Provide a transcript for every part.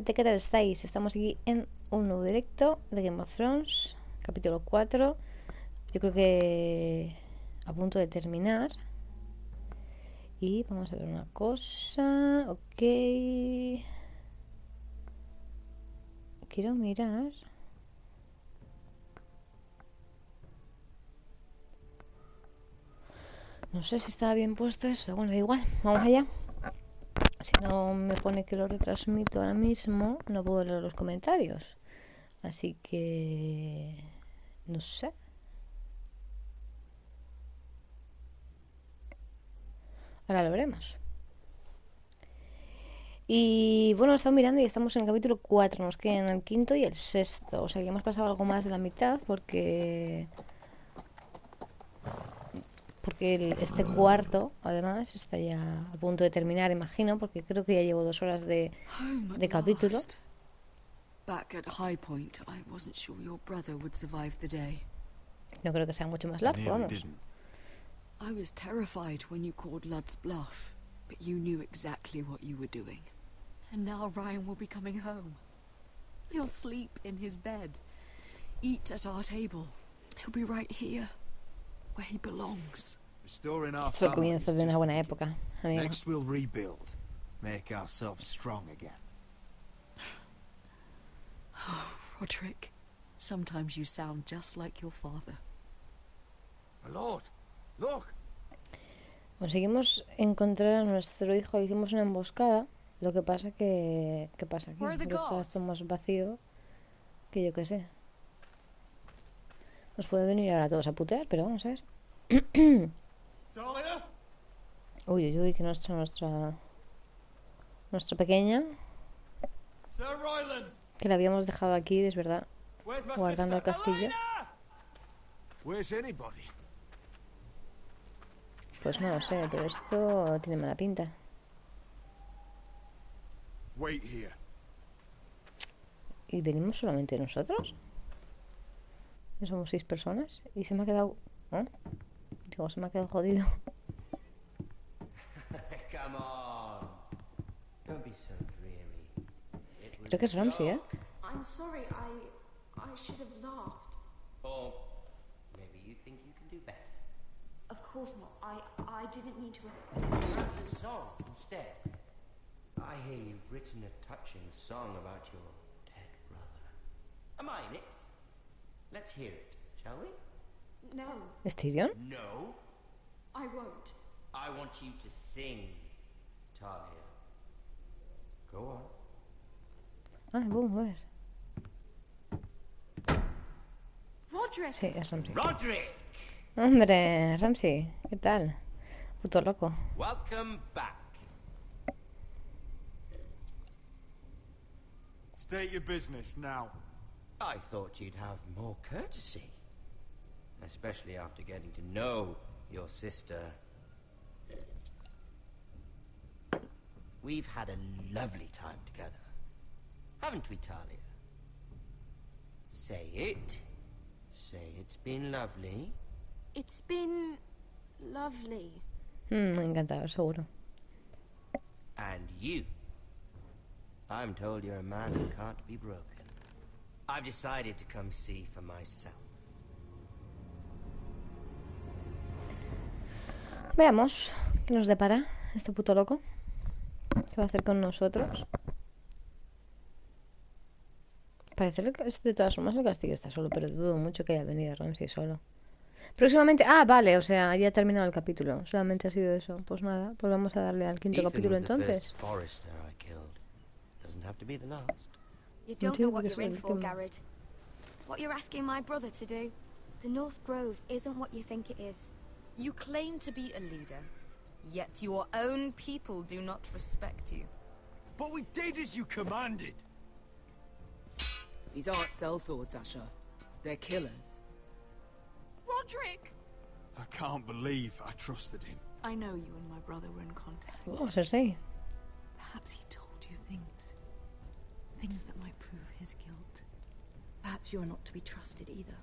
gente, ¿qué tal estáis? Estamos aquí en un nuevo directo de Game of Thrones, capítulo 4. Yo creo que a punto de terminar. Y vamos a ver una cosa. Ok. Quiero mirar. No sé si estaba bien puesto esto. Bueno, da igual. Vamos allá. Si no me pone que lo retransmito ahora mismo, no puedo leer los comentarios. Así que... no sé. Ahora lo veremos. Y bueno, he estado mirando y estamos en el capítulo 4. Nos quedan el quinto y el sexto. O sea que hemos pasado algo más de la mitad porque este cuarto, además, está ya a punto de terminar, imagino, porque creo que ya llevo 2 horas de capítulo. Back at High Point, I wasn't sure your brother would survive the day. No creo que sea mucho más largo, vamos. I was terrified when you called Ludd's bluff, but you knew exactly what you were doing. And now Ryan will be coming home. He'll sleep in his bed, eat at our table. He'll be right here, where he belongs. Esto es el comienzo de una buena época, amigo. Next we'll rebuild, make ourselves strong again. Oh, Roderick, sometimes you sound just like your father. My lord, look. Conseguimos encontrar a nuestro hijo, le hicimos una emboscada. Lo que pasa que... ¿qué pasa aquí? Que está esto más vacío que yo que sé. Nos puede venir ahora todos a putear, pero vamos a ver. Uy, uy, uy, que nuestra pequeña, que la habíamos dejado aquí, es verdad, guardando el castillo. Pues no lo sé, pero esto tiene mala pinta. ¿Y venimos solamente nosotros? ¿Que somos 6 personas? Y se me ha quedado... ¿eh? Digo, se me ha quedado jodido. Creo que es Ramsey, ¿eh? I'm sorry, I should have laughed. Or maybe you think you can do better. Of course not. I didn't mean to Perhaps a song instead. I hear you've written a touching song about your dead brother. Am I in it? Let's hear it, shall we? No. ¿Es Tyrion? No. I won't. I want you to sing, Talia. Go on. Ah, vamos a ver. Roderick! Sí, es Ramsey. Roderick! Hombre, Ramsey, ¿qué tal? Puto loco. Welcome back. State your business now. I thought you'd have more courtesy. Especially after getting to know your sister. We've had a lovely time together. Haven't we, Talia? Say it. Say it's been lovely. It's been lovely. Encantado, seguro. And you. I'm told you're a man who can't be broken. I've decided to come see for myself. Veamos qué nos depara este puto loco. ¿Qué va a hacer con nosotros? Parece que de todas formas el castillo está solo, pero dudo mucho que haya venido Ramsey solo. Próximamente... Ah, vale, o sea, ya ha terminado el capítulo. Solamente ha sido eso. Pues nada, pues vamos a darle al quinto capítulo entonces. You don't know what you're in for, Garrett. What you're asking my brother to do. The North Grove isn't what you think it is. You claim to be a leader, yet your own people do not respect you. But we did as you commanded. These aren't sellswords, Asher. They're killers. Roderick! I can't believe I trusted him. I know you and my brother were in contact. Oh, Cersei. Perhaps he told you things. Things that might prove his guilt. Perhaps you're not to be trusted either.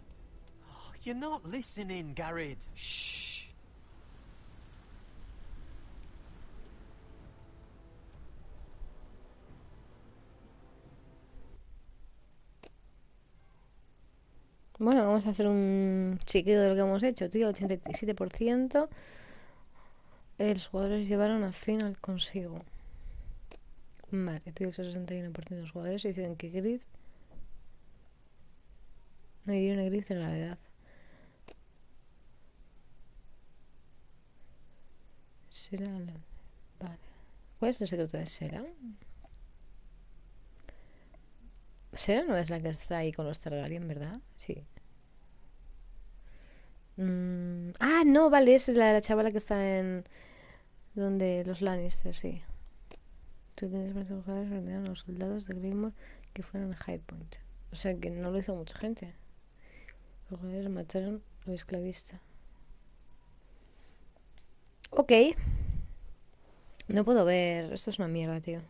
Oh, you're not listening, Garrett. Shh. Bueno, vamos a hacer un chequeo de lo que hemos hecho, tío. 87%. Los jugadores llevaron a fin al consigo. Vale, tío, el 61% de los jugadores dicen que Gris no iría una Gris de gravedad. Sela, vale. ¿Cuál es el secreto de Sela? Sela no es la que está ahí con los Targaryen, ¿verdad? Sí. Ah, no, vale, es la chavala que está en... Donde los Lannister, sí. Tú tienes que los jugadores ordenaron a los soldados de Greymoor que fueran a High Point. O sea que no lo hizo mucha gente. Los jugadores mataron al esclavista. Ok. No puedo ver. Esto es una mierda, tío.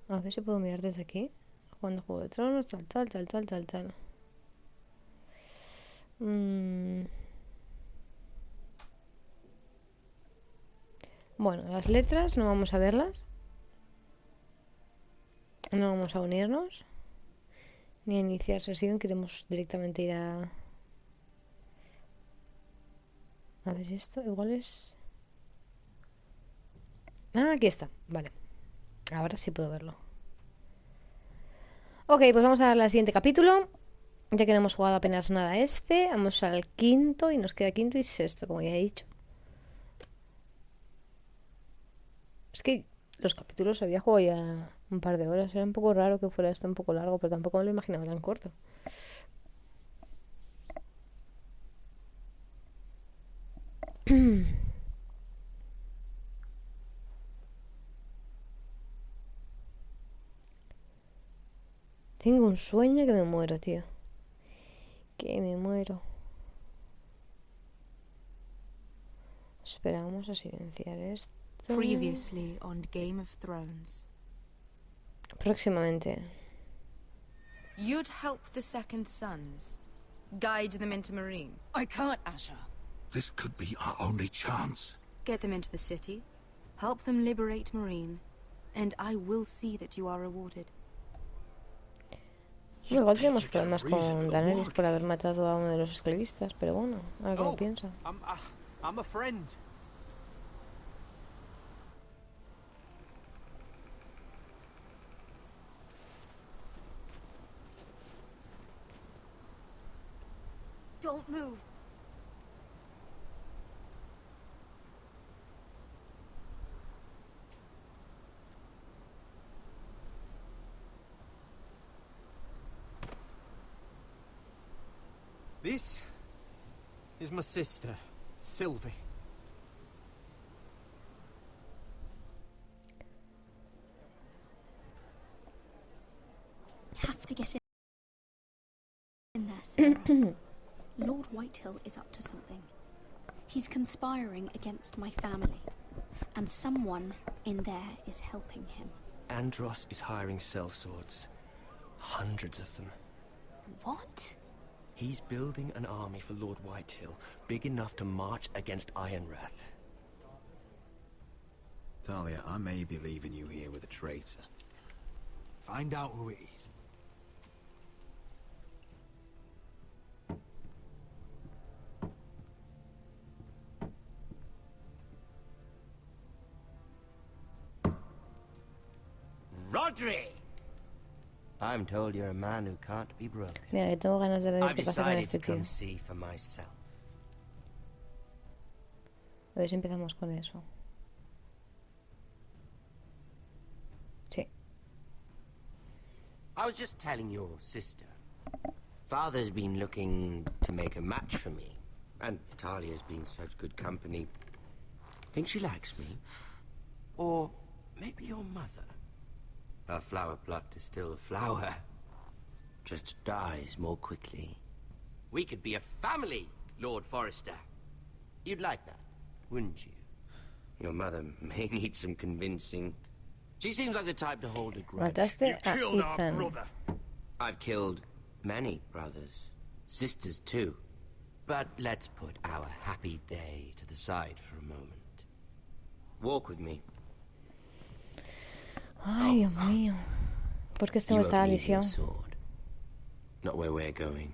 A ver si puedo mirar desde aquí. Jugando Juego de Tronos, tal. Bueno, las letras no vamos a verlas. No vamos a unirnos. Ni a iniciar sesión. Queremos directamente ir a... A ver esto. Igual es... Ah, aquí está. Vale. Ahora sí puedo verlo. Ok, pues vamos a darle al siguiente capítulo. Ya que no hemos jugado apenas nada a este. Vamos al quinto y nos queda quinto y sexto, como ya he dicho. Es que los capítulos había jugado ya un par de horas. Era un poco raro que fuera esto un poco largo, pero tampoco me lo imaginaba tan corto. Tengo un sueño que me muero, tío. Que me muero. Espera, vamos a silenciar esto. Previously on Game of Thrones. Próximamente. You'd help the Second Sons. Guide them into Marine. I can't, Asha. This could be our only chance. Get them into the city. Help them liberate Marine. And I will see that you are rewarded. Bueno, igual tenemos problemas con Daenerys por haber matado a uno de los esclavistas, pero bueno, a ver qué lo piensa. I'm a friend. Don't move. This is my sister, Sylvie. Have to get in there, Sarah. Lord Whitehill is up to something. He's conspiring against my family, and someone in there is helping him. Andros is hiring sellswords. Hundreds of them. What? He's building an army for Lord Whitehill, big enough to march against Ironrath. Talia, I may be leaving you here with a traitor. Find out who it is. Rodri! I'm told you're a man who can't be broken. Mira, que tengo ganas de ver I've qué pasa con decided este to tío. come see for myself. A ver si empezamos con eso. Sí. I was just telling your sister. Father's been looking to make a match for me. And Talia's been such good company. Think she likes me? Or maybe your mother? A flower plucked is still a flower. Just dies more quickly. We could be a family, Lord Forrester. You'd like that, wouldn't you? Your mother may need some convincing. She seems like the type to hold a grudge. Mataste a Ethan. I've killed many brothers, sisters too. But let's put our happy day to the side for a moment. Walk with me. Ay, Dios mío. ¿Por qué esto me está lisiado? Not where we're going.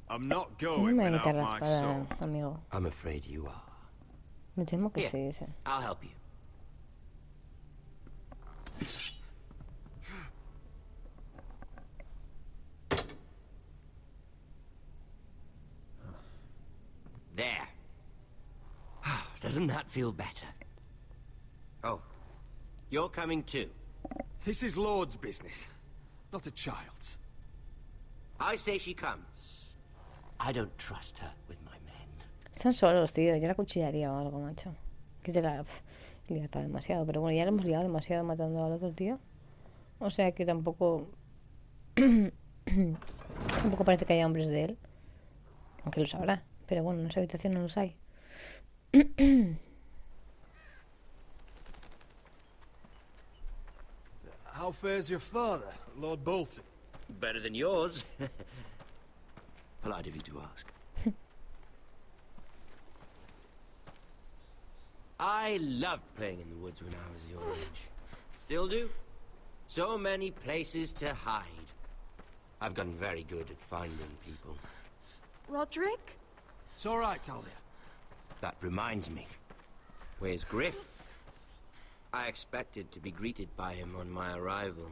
I'm not No going me voy a without quitar la my espada, sword. amigo. I'm afraid you are. Me temo que Here, sí, dice. I'll help you. There. Doesn't that feel better? Oh, you're coming too. This is Lord's business, not a child's. I say she comes. I don't trust her with my men. Están solos, tío. Yo la cuchillaría o algo, macho. Que te la liar para demasiado. Pero bueno, ya le hemos liado demasiado matando al otro tío. O sea que tampoco... tampoco parece que haya hombres de él. Aunque los habrá. Pero bueno, en esa habitación no los hay. How fares your father, Lord Bolton? Better than yours. Polite of you to ask. I loved playing in the woods when I was your age. Still do. So many places to hide. I've gotten very good at finding people. Roderick? It's all right, Talia. That reminds me. Where's Griff? I expected to be greeted by him on my arrival.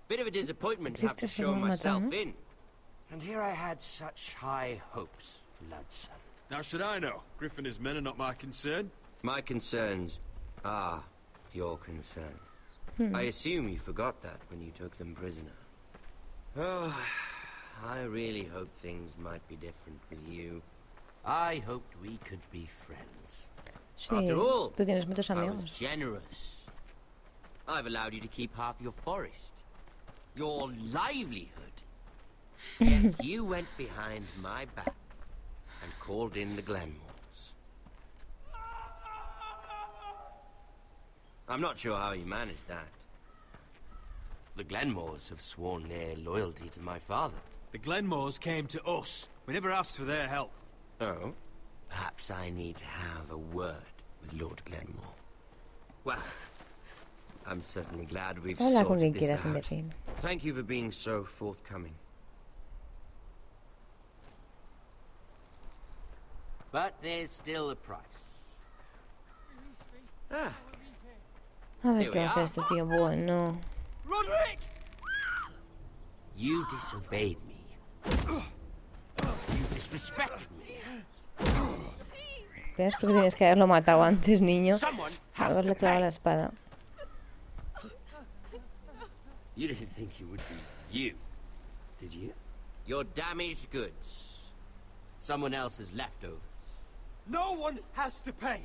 Bit of a disappointment to have to show myself in. And here I had such high hopes for Lud's son. Now should I know? Griff and his men are not my concern. My concerns are your concerns. I assume you forgot that when you took them prisoner. Oh, I really hoped things might be different with you. I hoped we could be friends. Sí, After all, tú tienes muchos I was amigos. generous. I've allowed you to keep half your forest. Your livelihood. Yet you went behind my back and called in the Glenmores. I'm not sure how you managed that. The Glenmores have sworn their loyalty to my father. The Glenmores came to us. We never asked for their help. Oh? Perhaps I need to have a word with Lord Glenmore. Well, I'm certainly glad we've Habla con quien sorted this quieras, out. imbécil. Thank you for being so forthcoming. But there's still a price. Ah, A ver Here qué we va a hacer are. este tío. Bueno. Roderick! you disobeyed me. You disrespected me. ¿Ves? Porque tienes que haberlo matado antes, niño. Someone has Haberle to clavado pay. la espada. You didn't think you would be you, did you? Your damaged goods. Someone else's leftovers. No one has to pay.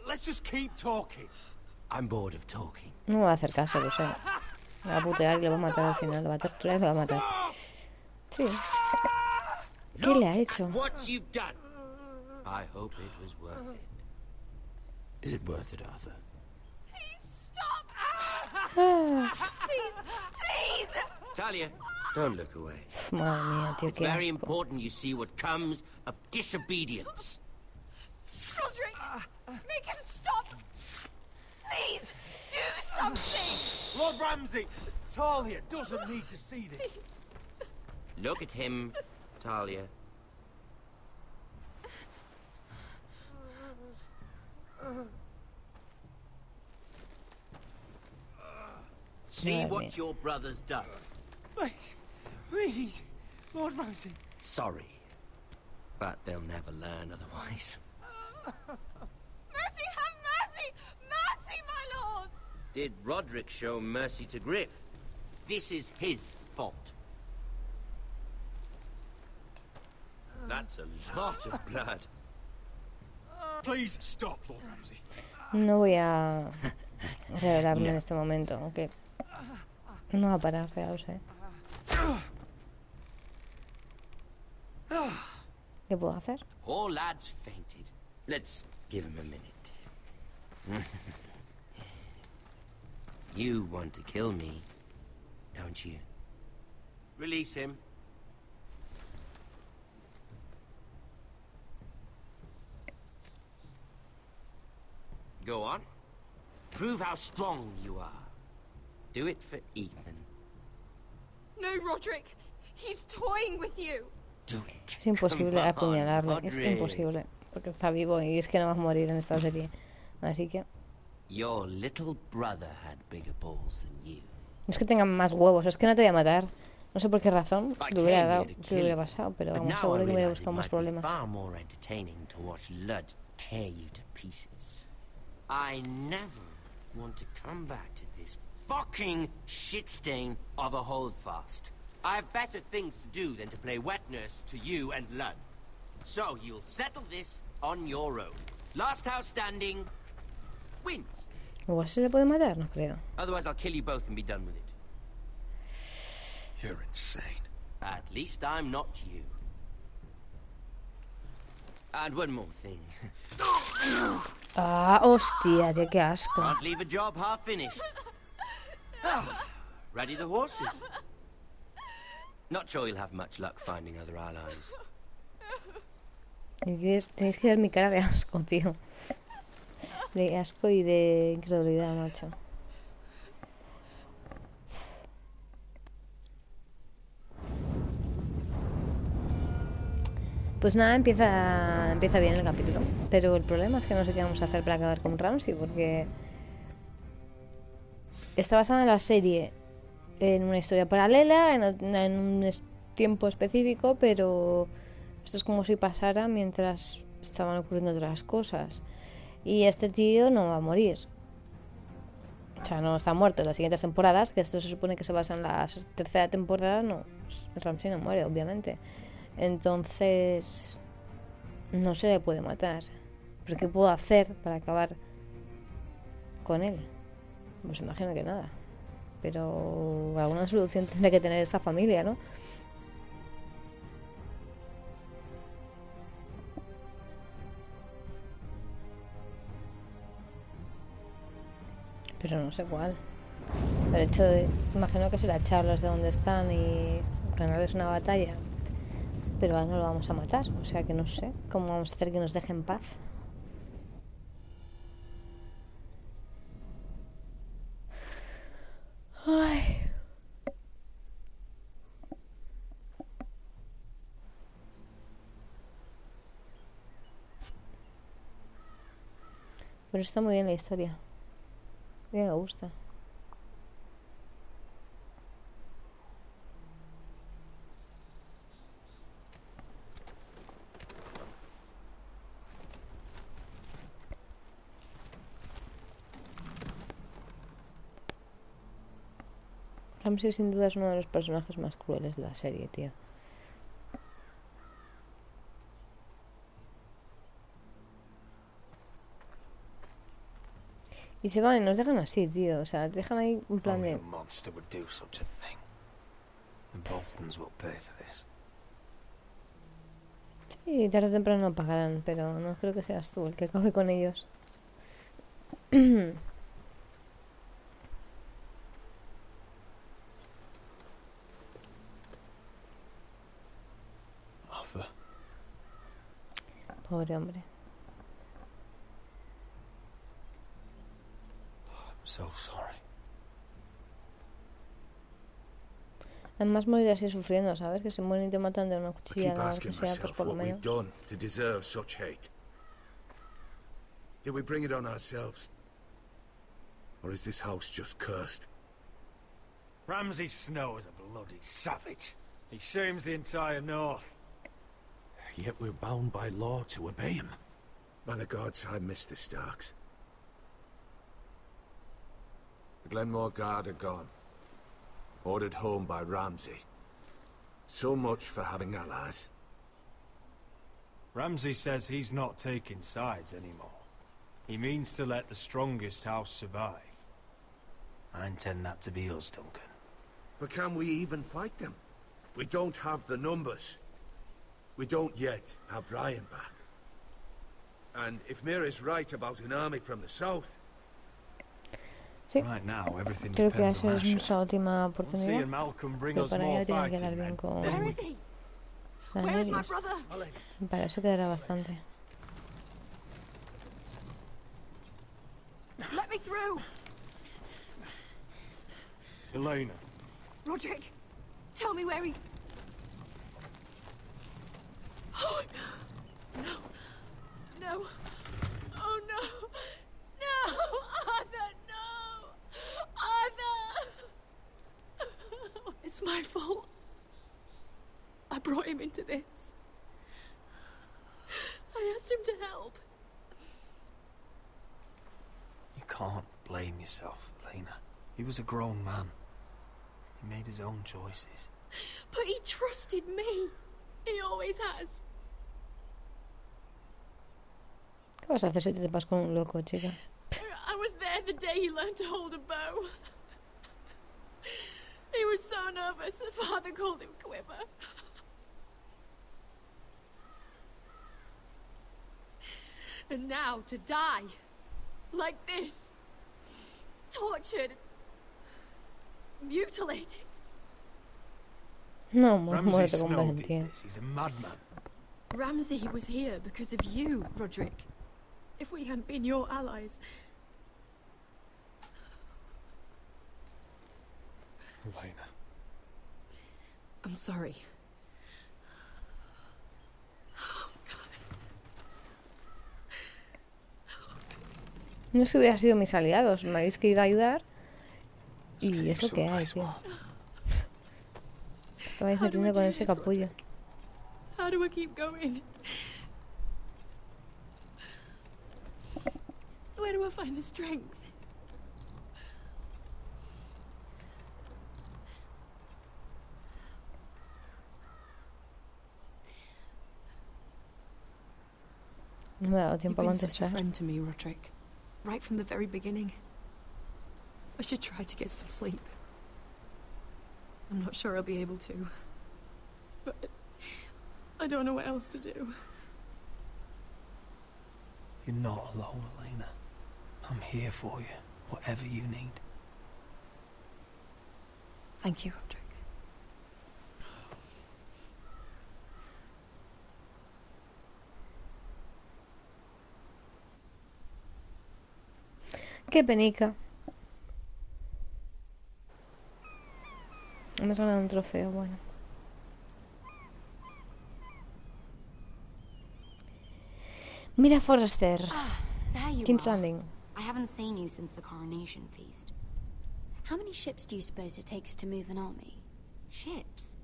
Let's just keep talking. I'm bored of talking. No me va a hacer caso, lo sé. Me va a putear y lo va a matar al final. Lo va a torturar y lo va a matar. Sí. ¿Qué le ha hecho? What you've done. I hope it was worth it. Is it worth it, Arthur? Please stop! Ah, Please! Talia, don't look away. madre mía, tío, It's qué very asco. important you see what comes of disobedience. Roderick! Make him stop! Please! Do something! Lord Ramsay, Talia doesn't need to see this. Look at him, Talia. See Madre what mía. your brother's done. Please, Lord Ramsay. Sorry, but they'll never learn otherwise. Mercy, have mercy! Mercy, my lord! Did Roderick show mercy to Griff? This is his fault. That's a lot of blood. Please stop, Lord Ramsay. No voy a revelarme en este momento, aunque no va a parar, fijaos, ¿Qué puedo hacer? Poor lad's fainted. Let's give him a minute. You want to kill me, don't you? Release him. Go on. Prove how strong you are. Do it for Ethan. No, Roderick. He's toying with you. Es imposible apuñalarle, es imposible, porque está vivo y es que no va a morir en esta serie. Así que Your little brother had bigger balls than you. no es que tengan más huevos, es que no te voy a matar. No sé por qué razón, si le hubiera dado, que le hubiera pasado, pero vamos, seguro que me hubiera buscado más problemas. Far more entertaining to watch Lud tear you to pieces. I never want to come back to this fucking shit stain of a holdfast. I have better things to do than to play wet nurse to you and Lud. So you'll settle this on your own. Last house standing wins. Igual se le puede matar, no creo. Otherwise I'll kill you both and be done with it. You're insane. At least I'm not you. And one more thing. Ah, hostia, tío, qué asco. Can't leave a job half finished. Ready the horses? Not sure you'll have much luck finding other allies. Tenéis que ver mi cara de asco, tío. De asco y de incredulidad, macho. Pues nada, empieza bien el capítulo. Pero el problema es que no sé qué vamos a hacer para acabar con Ramsay, porque está basada en la serie en una historia paralela, en un tiempo específico, pero esto es como si pasara mientras estaban ocurriendo otras cosas. Y este tío no va a morir. O sea, no está muerto en las siguientes temporadas, que esto se supone que se basa en la tercera temporada. No, Ramsay no muere, obviamente. Entonces no se le puede matar. ¿Pero qué puedo hacer para acabar con él? Pues imagino que nada. Pero alguna solución tendrá que tener esta familia, ¿no? Pero no sé cuál. El hecho de... Imagino que será echarlos de donde están y ganarles una batalla. Pero ahora no lo vamos a matar. O sea que no sé cómo vamos a hacer que nos deje en paz. Ay. Pero está muy bien la historia. A mí me gusta. Ramsay sin duda es uno de los personajes más crueles de la serie, tío. Y se van y nos dejan así, tío. O sea, te dejan ahí un plan de... Sí, tarde o temprano pagarán, pero no creo que seas tú el que acabe con ellos. Pobre hombre. So sorry. Además morir así sufriendo, ¿sabes? Que se mueren y te matan de una cuchillada, aunque sea, pues por lo menos. Did we bring it on ourselves? Or is this house just cursed? Ramsay Snow is a bloody savage. He shames the entire north. Yet we're bound by law to obey him. By the gods, I miss the Starks. The Glenmore Guard are gone. Ordered home by Ramsay. So much for having allies. Ramsay says he's not taking sides anymore. He means to let the strongest house survive. I intend that to be us, Duncan. But can we even fight them? We don't have the numbers. We don't yet have Ryan back. And if Mira's right about an army from the south... Sí, creo que esa es nuestra última oportunidad. Pero para ello tiene que quedar bien con Daenerys. Para eso quedará bastante. Let me through. Elena. Roderick, Tell me where he... Oh, no. No. Oh, no. No! Arthur, no! Arthur! It's my fault. I brought him into this. I asked him to help. You can't blame yourself, Elena. He was a grown man. He made his own choices. But he trusted me. He always has. ¿Qué vas a hacer si te vas con un loco, chica? I was there the day he learned to hold a bow. He was so nervous, the father called him Quiver. And now to die, like this, tortured, mutilated. No, Ramsay muérete con Snow did valentía. this. He's a madman. Ramsay was here because of you, Roderick. If we hadn't been your allies... Elena. I'm sorry. No sé si hubieran sido mis aliados. Me habéis querido ayudar. Y es lo que hay, tío. Estabais metiendo con ese capullo. How do I keep going? Where do I find the strength? No me ha dado tiempo a You've been such a contestar. friend to me, Roderick. Right from the very beginning. I should try to get some sleep. I'm not sure I'll be able to. But I don't know what else to do. You're not alone, Elena. I'm here for you, whatever you need. Thank you, Roderick. Qué penica. Hemos ganado un trofeo, bueno. Mira, Forrester. There you King's are. Landing. I haven't seen you since the coronation feast. How many ships do you suppose it takes to move an army? Ships?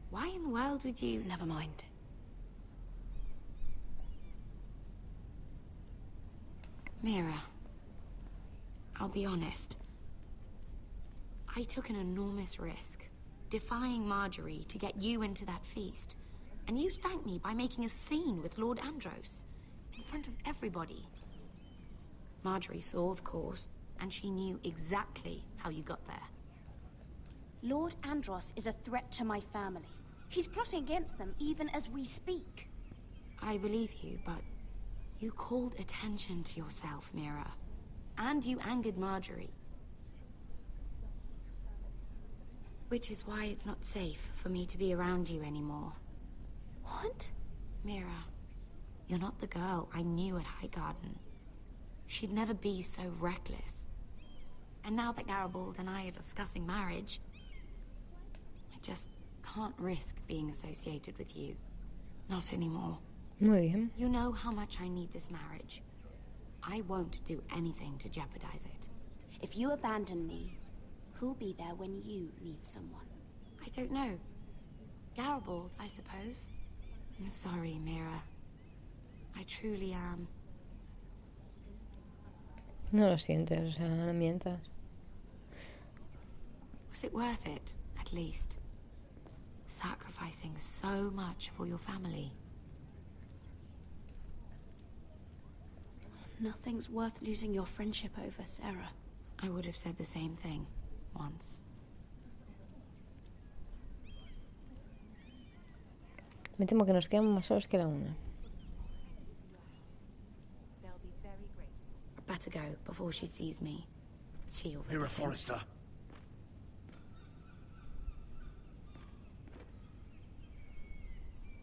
Why in the world would you... Never mind. Mira, I'll be honest. I took an enormous risk, defying Marjorie to get you into that feast. And you thanked me by making a scene with Lord Andros, in front of everybody. Marjorie saw, of course, and she knew exactly how you got there. Lord Andros is a threat to my family. He's plotting against them even as we speak. I believe you, but you called attention to yourself, Mira. And you angered Marjorie. Which is why it's not safe for me to be around you anymore. What? Mira, you're not the girl I knew at Highgarden. She'd never be so reckless. And now that Garibald and I are discussing marriage, I just can't risk being associated with you. Not anymore. Muy bien. You know how much I need this marriage. I won't do anything to jeopardize it. If you abandon me, who'll be there when you need someone? I don't know. Garibald, I suppose. I'm sorry, Mira. I truly am. No lo sientes, o sea, no mientas. Was it worth it, at least? Sacrificing so much for your family. Nothing's worth losing your friendship over, Sarah. I would have said the same thing once. Me temo que nos quedamos más solos que la una. Better go before she sees me. She already Mira, thinks- Forrester.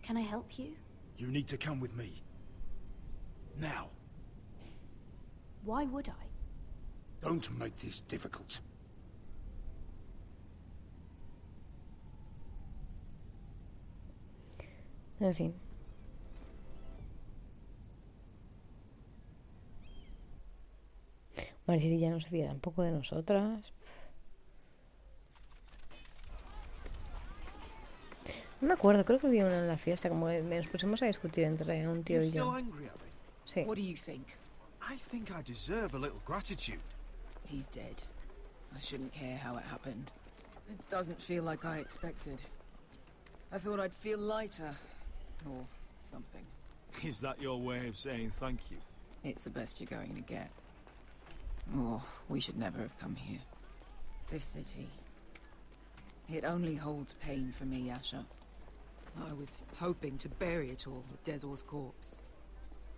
Can I help you? You need to come with me. Now. Why would I? Don't make this difficult. En fin. Marjorie ya no se fía tampoco de nosotras. No me acuerdo, creo que vi una en la fiesta, como que nos pusimos a discutir entre un tío y yo. Sí. What do you think? I think I deserve a little gratitude. He's dead. I shouldn't care how it happened. It doesn't feel like I expected. I thought I'd feel lighter. Or something. Is that your way of saying thank you? It's the best you're going to get. Oh, we should never have come here. This city. It only holds pain for me, Asher. I was hoping to bury it all with Desor's corpse.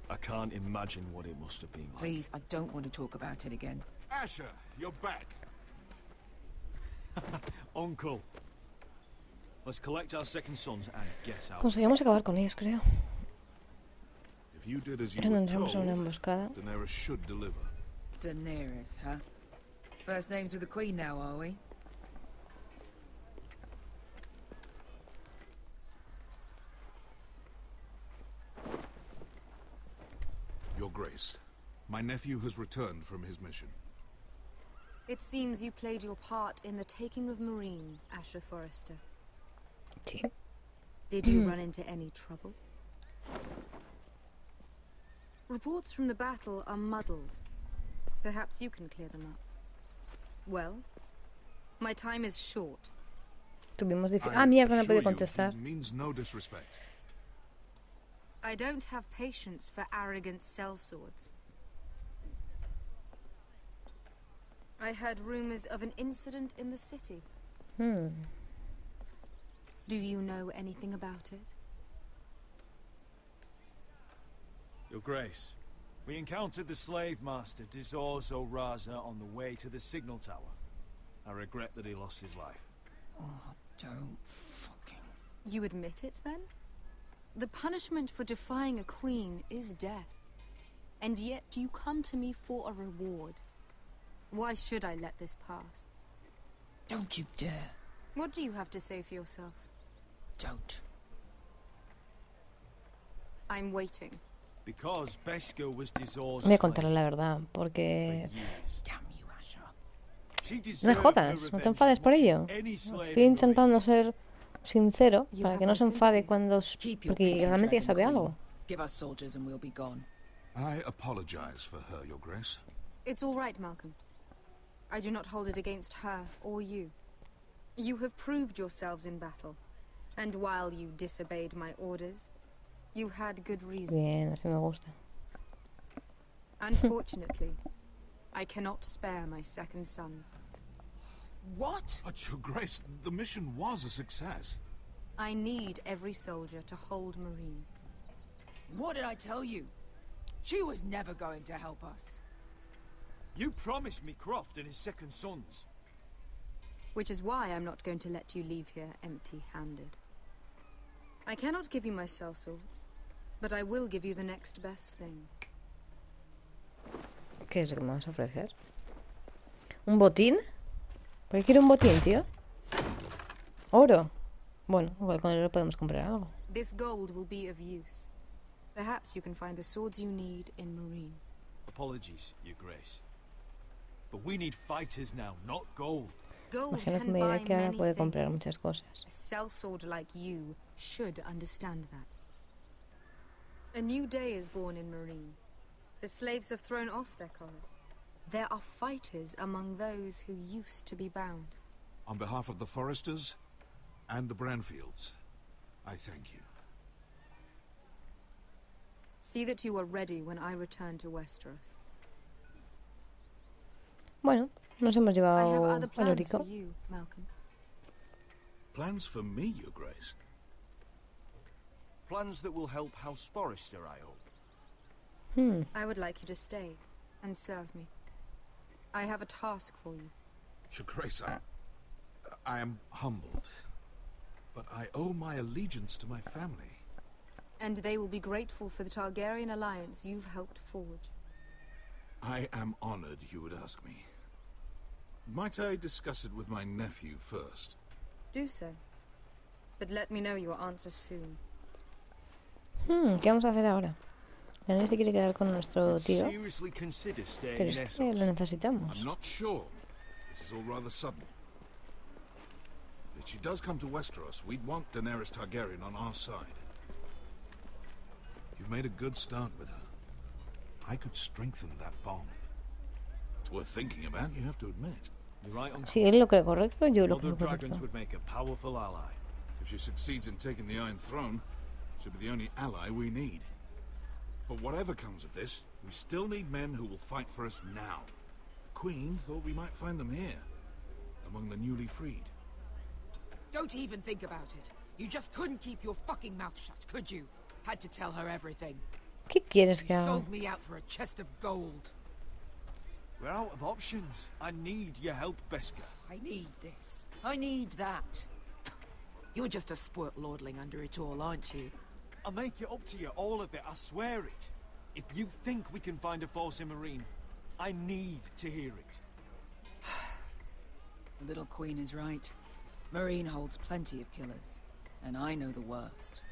I can't imagine what it must have been like. Please, I don't want to talk about it again. Asher, you're back. Uncle. Let's collect our second sons and get out. Conseguimos acabar con ellos, creo. If you did as you Ahora were nos entramos en told, una emboscada. Daenerys should deliver. Daenerys, huh? First names with the Queen now, are we? Your Grace, my nephew has returned from his mission. It seems you played your part in the taking of Marine, Asher Forrester. Sí. Did you run into any trouble? Reports from the battle are muddled. Perhaps you can clear them up. Well, my time is short. Tuvimos mierda, no podía contestar. He means no disrespect. I don't have patience for arrogant sellswords. I heard rumors of an incident in the city. Do you know anything about it? Your Grace, we encountered the slave master, Dizor Zoraza, on the way to the signal tower. I regret that he lost his life. Oh, don't fucking... You admit it, then? The punishment for defying a queen is death. And yet you come to me for a reward. Why should I let this pass? Don't you dare. What do you have to say for yourself? Don't. I'm waiting. Because Beskar was Dizor's Voy a contarle la verdad, porque... Damn you, Asher. No me jodas, no te enfades por ello. Estoy intentando ser sincero para que no se enfade cuando... Porque realmente ya sabe algo. Give us soldiers and we'll be gone. I apologize for her, Your Grace. It's all right, Malcolm. I do not hold it against her or you. You have proved yourselves in battle. And while you disobeyed my orders, you had good reason. Bien, así me gusta. Unfortunately, I cannot spare my second sons. What? But, Your Grace, the mission was a success. I need every soldier to hold Marine. What did I tell you? She was never going to help us. You promised me Croft and his second sons. Which is why I'm not going to let you leave here empty-handed. I cannot give you my sellswords, but I will give you the next best thing. ¿Qué es lo que me vas a ofrecer? ¿Un botín? ¿Por qué quiero un botín, tío? ¿Oro? Bueno, igual con el oro podemos comprar algo. This gold will be of use. Perhaps you can find the swords you need in Marine. Apologies, Your Grace. But we need fighters now, not gold. Gold Imagino que can me buy dirá que ahora many puede comprar things. muchas cosas. A sellsword like you should understand that. A new day is born in Marine. The slaves have thrown off their collars. There are fighters among those who used to be bound. On behalf of the Foresters and the Branfields, I thank you. See that you are ready when I return to Westeros. Bueno, nos hemos I have llevado other al plans for Orico. you, Malcolm. Plans for me, Your Grace? Plans that will help House Forrester, I hope. I would like you to stay and serve me. I have a task for you. Your Grace, I am humbled, but I owe my allegiance to my family. And they will be grateful for the Targaryen alliance you've helped forge. I am honored you would ask me. Might I discuss it with my nephew first? Do so. But let me know your answer soon. ¿Qué vamos a hacer ahora? Daniel se quiere quedar con nuestro tío, Seriously consider staying pero in es que lo Essos. necesitamos. I'm not sure. This is all rather sudden. If she does come to Westeros, we'd want Daenerys Targaryen on our side. You've made a good start with her. I could strengthen that bond. It's worth thinking about, you have to admit. You're right, Uncle. Si él lo cree correcto, yo lo Mother creo of Dragons correcto. would make a powerful ally. If she succeeds in taking the Iron Throne, she'll be the only ally we need. But whatever comes of this, we still need men who will fight for us now. The Queen thought we might find them here, among the newly freed. Don't even think about it. You just couldn't keep your fucking mouth shut, could you? Had to tell her everything. ¿Qué quieres que You haga? sold me out for a chest of gold. We're out of options. I need your help, Beskar. I need this. I need that. You're just a spoilt lordling under it all, aren't you? I'll make it up to you, all of it, I swear it. If you think we can find a force in Marine, I need to hear it. The little queen is right. Marine holds plenty of killers, and I know the worst.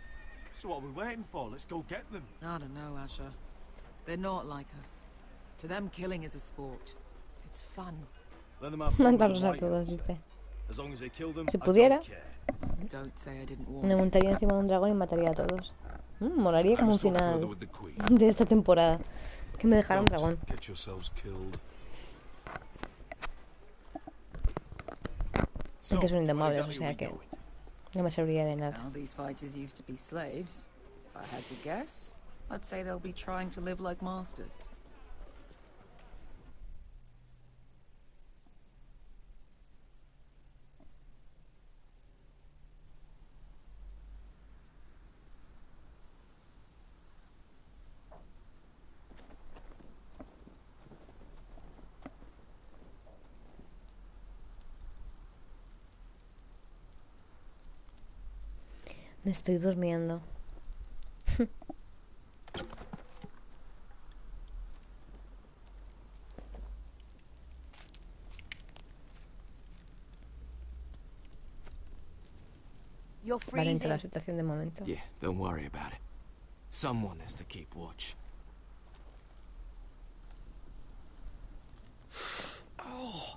So what are we waiting for? Let's go get them. I don't know, Asher. They're not like us. To them, killing is a sport. It's fun. Let them have fun with the Matarlos a White todos, House. dice. As long as they kill them, Si I pudiera, don't care. Don't say I didn't warn me you. montaría encima de un dragón y mataría a todos. Molaría I como un must talk final further with the Queen. de esta temporada. Que me dejara un dragón. Don't get yourselves killed. So, Que son where indomables, o exactly sea are we que going? no me serviría de nada. Well, these fighters used to be slaves. If I had to guess, I'd say they'll be trying to live like masters. Me estoy durmiendo. You're Valiente la freezing. situación de momento. Yeah, don't worry about it. Someone has to keep watch. Oh.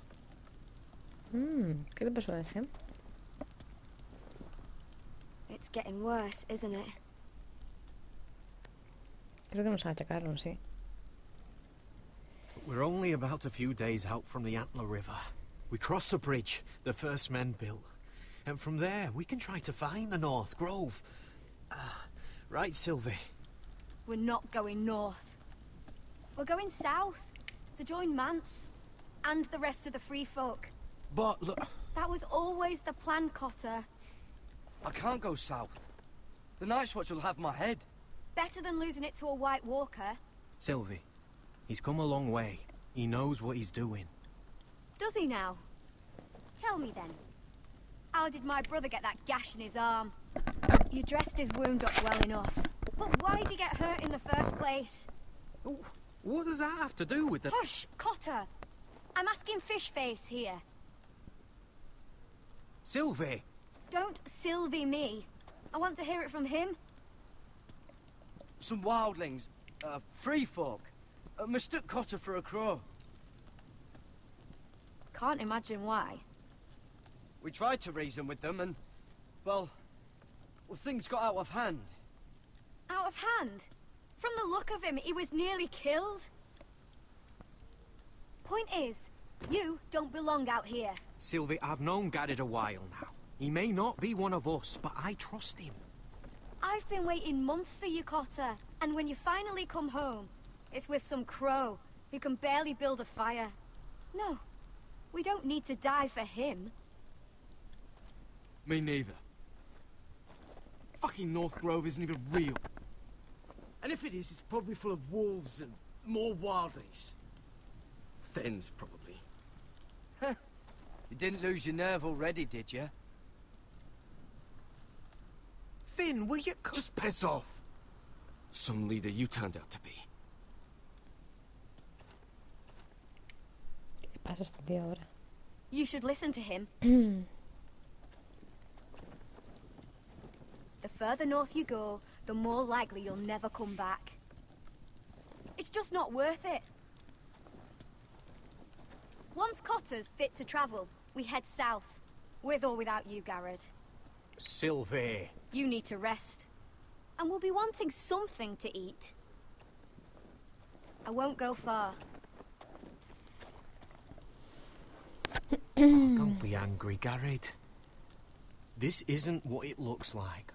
¿Qué le pasó a ese? It's getting worse, isn't it? Creo que nos atacaron, sí. We're only about a few days out from the Antler River. We cross the bridge the first men built. And from there, we can try to find the North Grove. Right, Sylvie? We're not going north. We're going south to join Mance and the rest of the free folk. But look, That was always the plan, Cotter. I can't go south. The Night's Watch will have my head. Better than losing it to a White Walker. Sylvie, he's come a long way. He knows what he's doing. Does he now? Tell me then. How did my brother get that gash in his arm? You dressed his wound up well enough. But why did he get hurt in the first place? What does that have to do with the... Hush, Cotter! I'm asking Fishface here. Sylvie! Don't Sylvie me. I want to hear it from him. Some wildlings, free folk, mistook Cotter for a crow. Can't imagine why. We tried to reason with them and, well, things got out of hand. Out of hand? From the look of him, he was nearly killed. Point is, you don't belong out here. Sylvie, I've known Garrett a while now. He may not be one of us, but I trust him. I've been waiting months for you, Cotter. And when you finally come home, it's with some crow who can barely build a fire. No, we don't need to die for him. Me neither. Fucking North Grove isn't even real. And if it is, it's probably full of wolves and more wildlings. Thens, probably. You didn't lose your nerve already, did you? Finn, will you... Just piss off! Some leader you turned out to be. ¿Qué pasa este tío ahora? You should listen to him. The further north you go, the more likely you'll never come back. It's just not worth it. Once Cotter's fit to travel, we head south. With or without you, Garrett. Sylvie. You need to rest. And we'll be wanting something to eat. I won't go far. Don't be angry, Garrett. This isn't what it looks like.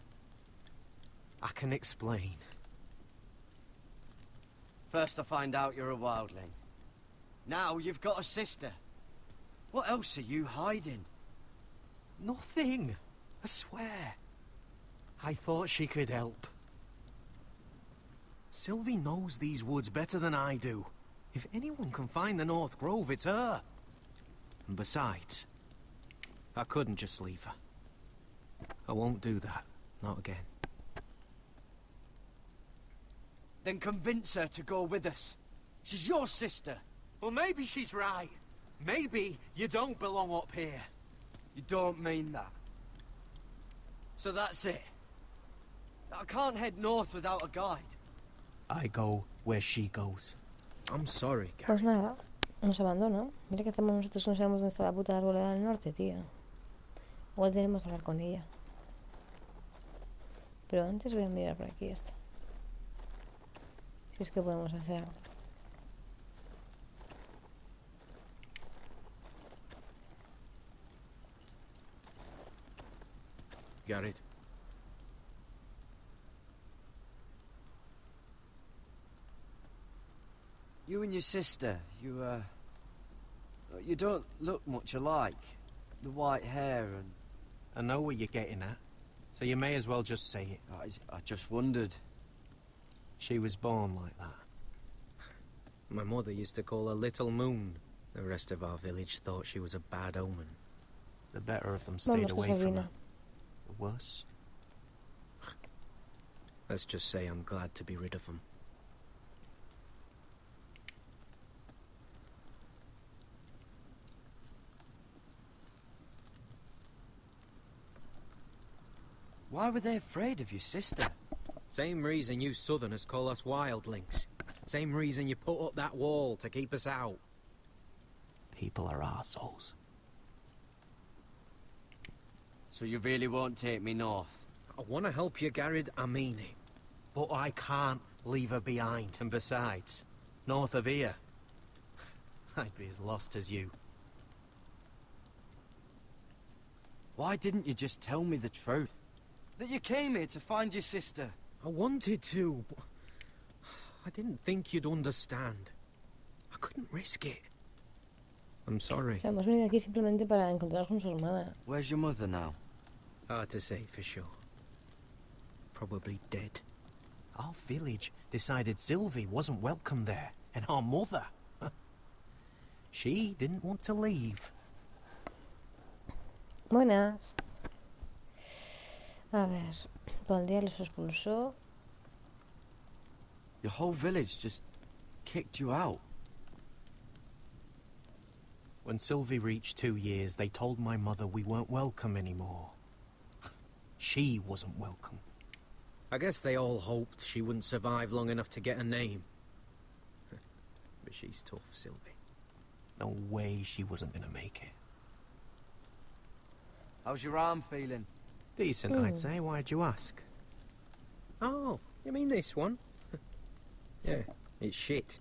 I can explain. First I find out you're a wildling. Now you've got a sister. What else are you hiding? Nothing. I swear. I thought she could help. Sylvie knows these woods better than I do. If anyone can find the North Grove, it's her. And besides, I couldn't just leave her. I won't do that. Not again. Then convince her to go with us. She's your sister. Well, maybe she's right. Maybe you don't belong up here. You don't mean that. So that's it. I can't head north without a guide. I go where she goes. I'm sorry, Garrett. Pues nada, nos abandona. Mira qué hacemos nosotros, no sabemos dónde está la puta arboleda del norte, tío. Igual tenemos que hablar con ella. Pero antes voy a mirar por aquí esto. Si es que podemos hacer algo. Garrett. You and your sister, you don't look much alike. The white hair and... I know what you're getting at, so you may as well just say it. I just wondered. She was born like that. My mother used to call her Little Moon. The rest of our village thought she was a bad omen. The better of them stayed away from her. The worse? Let's just say I'm glad to be rid of them. Why were they afraid of your sister? Same reason you Southerners call us wildlings. Same reason you put up that wall to keep us out. People are arseholes. So you really won't take me north? I want to help you, Garrett, I mean it. But I can't leave her behind. And besides, north of here, I'd be as lost as you. Why didn't you just tell me the truth? That you came here to find your sister? I wanted to. I didn't think you'd understand. I couldn't risk it. I'm sorry. Hemos venido aquí simplemente para encontrar con su hermana. Where's your mother now? Hard to say for sure. Probably dead. Our village decided Sylvie wasn't welcome there, and our mother. She didn't want to leave. Buenas. A ver, tu aldea les expulsó. Your whole village just kicked you out. When Sylvie reached 2 years, they told my mother we weren't welcome anymore. She wasn't welcome. I guess they all hoped she wouldn't survive long enough to get a name. But she's tough, Sylvie. No way she wasn't gonna make it. How's your arm feeling? Decent, I'd say. Why'd you ask? Oh, you mean this one? Yeah, it's shit.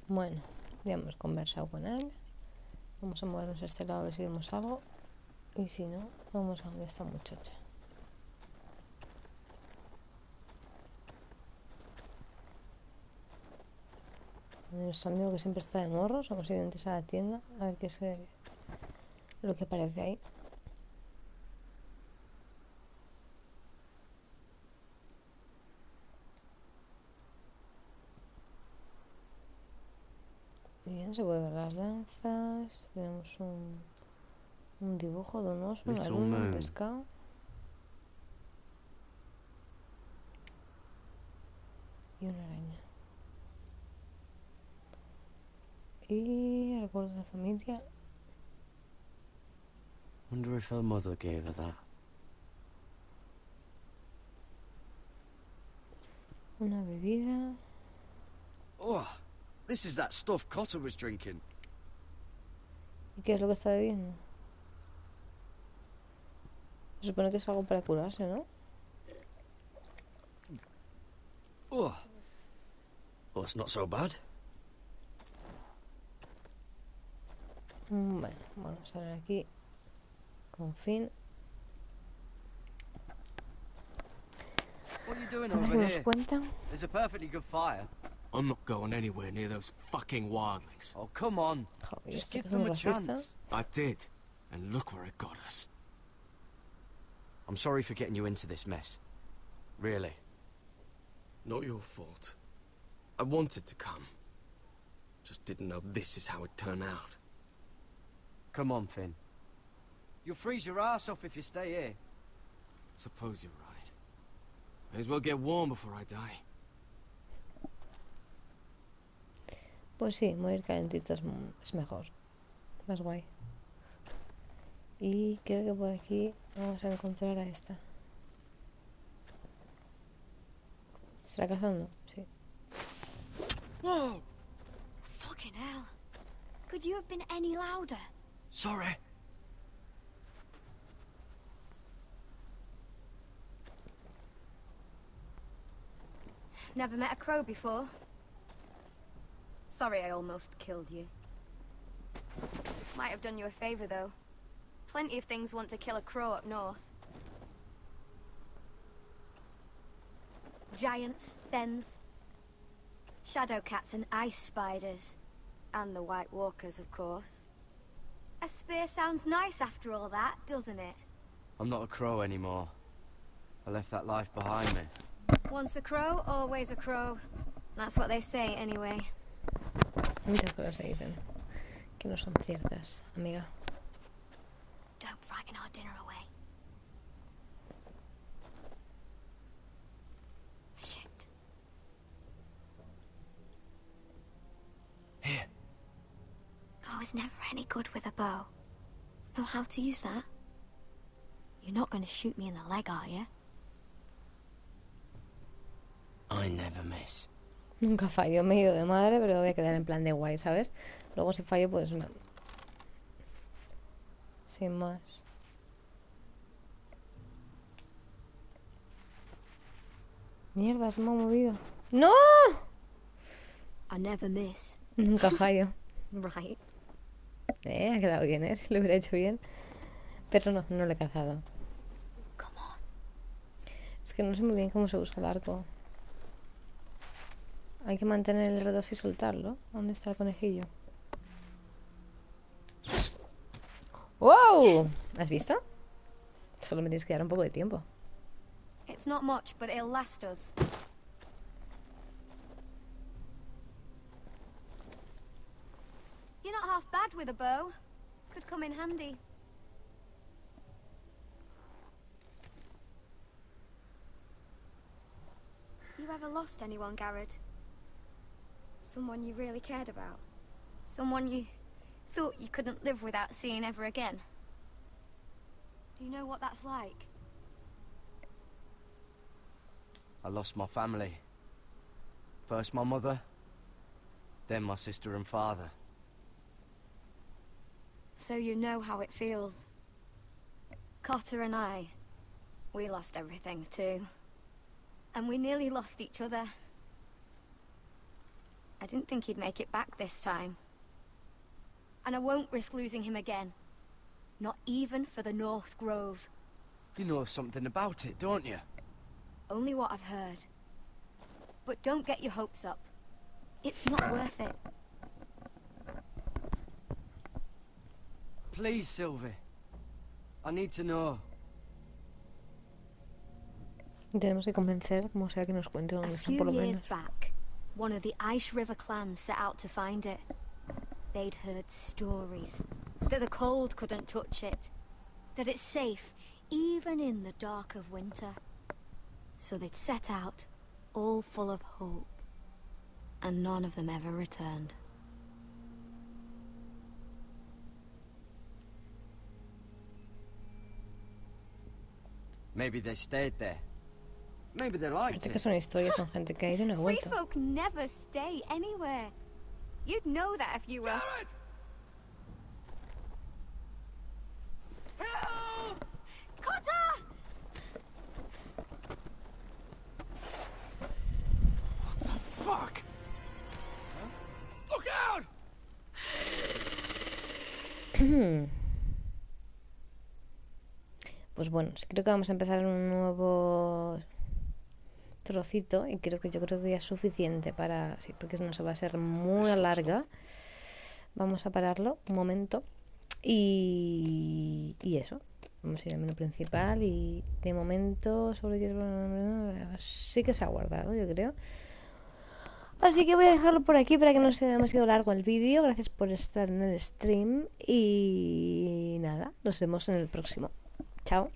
Bueno, ya hemos conversado con él. Vamos a movernos a este lado a ver si vemos algo. Y si no, vamos a donde está muchacha. Nuestro amigo que siempre está de morros, vamos a ir antes a la tienda a ver qué es lo que aparece ahí. Bien, se puede ver las lanzas. Tenemos un dibujo de un oso, una luna, un pescado. Y una araña. Y recuerdos de familia. Wonder if her mother gave her that. Una bebida. Oh, this is that stuff Cotter was drinking. ¿Y qué es lo que está bebiendo? Se supone que es algo para curarse, ¿no? Oh, well, it's not so bad. Bueno, vamos a ver aquí. Con fin. What are you doing A ver qué over nos here? cuenta. There's a perfectly good fire. I'm not going anywhere near those fucking wildlings. Oh, come on. Joder, Just este give que es un them a racista. chance. I did, and look where it got us. I'm sorry for getting you into this mess. Really. Not your fault. I wanted to come. Just didn't know this is how it turned out. Come on, Finn. You'll freeze your ass off if you stay here. Suppose you're right. May as well get warm before I die. Pues sí, morir calentito es mejor. Más guay. Y creo que por aquí vamos a encontrar a esta. ¿Se está cazando? Sí. Whoa! Fucking hell. Could you have been any louder? Sorry. Never met a crow before. Sorry I almost killed you. Might have done you a favor, though. Plenty of things want to kill a crow up north. Giants, thens, shadow cats and ice spiders. And the White Walkers, of course. A spear sounds nice after all that, doesn't it? I'm not a crow anymore. I left that life behind me. Once a crow, always a crow. That's what they say, anyway. Muchas cosas se dicen que no son ciertas, amiga. Don't frighten our dinner away. Shit. Here. I was never any good with a bow. Know how to use that? You're not going to shoot me in the leg, are you? I never miss. Nunca fallo, me he ido de madre, pero voy a quedar en plan de guay, ¿sabes? Luego si fallo, pues... Sin más. Mierda, se me ha movido. ¡No! I never miss. Nunca fallo. Right. Ha quedado bien, ¿eh? Si lo hubiera hecho bien. Pero no, no lo he cazado. Come on. Es que no sé muy bien cómo se busca el arco. Hay que mantener el R2 y soltarlo. ¿Dónde está el conejillo? ¡Wow! ¿Has visto? Solo me tienes que dar un poco de tiempo. It's not much, but it'll last us. You're not half bad with a bow. Could come in handy. You ever lost anyone, Garrett? Someone you really cared about? Someone you thought you couldn't live without seeing ever again? Do you know what that's like? I lost my family. First my mother, then my sister and father. So you know how it feels. Cotter and I, we lost everything too. And we nearly lost each other. I didn't think he'd make it back this time. And I won't risk losing him again. Not even for the North Grove. You know something about it, don't you? Only what I've heard. But don't get your hopes up. It's not worth it. Please, Sylvie. I need to know. Tenemos que convencer, como sea, que nos cuente dónde A están por few lo years menos. back, one of the Ice River clans set out to find it. They'd heard stories that the cold couldn't touch it, that it's safe even in the dark of winter. So they'd set out, all full of hope, and none of them ever returned. Maybe they stayed there. Maybe they liked Parece que it. son historias, son gente que ha ido y no ha Free vuelto. folk never stay anywhere. You'd know that if you were... Cotter! What the fuck? Look out! Pues bueno, creo que vamos a empezar un nuevo trocito y yo creo que ya es suficiente para... Sí, porque no se va a ser muy larga. Vamos a pararlo un momento y eso. Vamos a ir al menú principal y de momento sí que se ha guardado, yo creo. Así que voy a dejarlo por aquí para que no sea demasiado largo el vídeo. Gracias por estar en el stream y nada, nos vemos en el próximo. Chao.